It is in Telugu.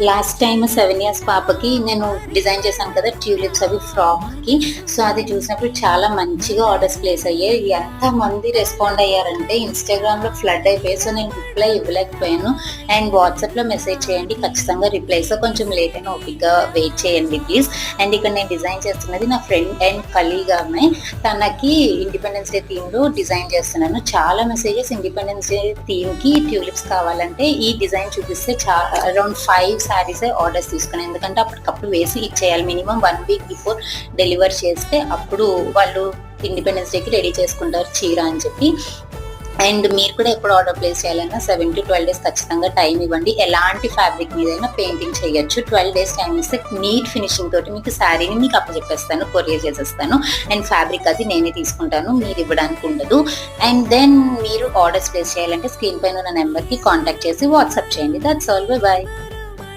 లాస్ట్ టైమ్ 7 ఇయర్స్ పాపకి నేను డిజైన్ చేశాను కదా ట్యూలిప్స్ అవి ఫ్రాక్కి. సో అది చూసినప్పుడు చాలా మంచిగా ఆర్డర్స్ ప్లేస్ అయ్యాయి. ఎంతమంది రెస్పాండ్ అయ్యారంటే ఇన్‌స్టాగ్రామ్‌లో ఫ్లడ్ అయిపోయాయి. సో నేను రిప్లై ఇవ్వలేకపోయాను. అండ్ వాట్సాప్‌లో మెసేజ్ చేయండి, ఖచ్చితంగా రిప్లై ఇస్తా. కొంచెం లేట్ అయినా ఓపికగా వెయిట్ చేయండి ప్లీజ్. అండ్ ఇక్కడ నేను డిజైన్ చేస్తున్నది నా ఫ్రెండ్ అండ్ కలీగ్ ఆమె. తనకి ఇండిపెండెన్స్ డే థీమ్‌లో డిజైన్ చేస్తున్నాను. చాలా మెసేజెస్ ఇండిపెండెన్స్ డే థీమ్‌కి ట్యూలిప్స్ కావాలంటే ఈ డిజైన్ చూపిస్తే అరౌండ్ 5 శారీసే ఆర్డర్స్ తీసుకున్నాను. ఎందుకంటే అప్పటికప్పుడు వేసి ఇచ్చేయాలి. మినిమం 1 వీక్ బిఫోర్ డెలివర్ చేస్తే అప్పుడు వాళ్ళు ఇండిపెండెన్స్ డేకి రెడీ చేసుకుంటారు చీర అని చెప్పి. అండ్ మీరు కూడా ఎప్పుడు ఆర్డర్ ప్లేస్ చేయాలన్నా 7 to 12 డేస్ ఖచ్చితంగా టైం ఇవ్వండి. ఎలాంటి ఫ్యాబ్రిక్ మీదైనా పెయింటింగ్ చేయొచ్చు. 12 డేస్ టైం ఇస్తే నీట్ ఫినిషింగ్ తోటి మీకు శారీని మీకు అప్పచెప్పేస్తాను, కొరియర్ చేసేస్తాను. అండ్ ఫ్యాబ్రిక్ అది నేనే తీసుకుంటాను, మీరు ఇవ్వడానికి ఉండదు. అండ్ దెన్ మీరు ఆర్డర్స్ ప్లేస్ చేయాలంటే స్క్రీన్ పైన ఉన్న నెంబర్కి కాంటాక్ట్ చేసి వాట్సాప్ చేయండి. That's all. Bye bye.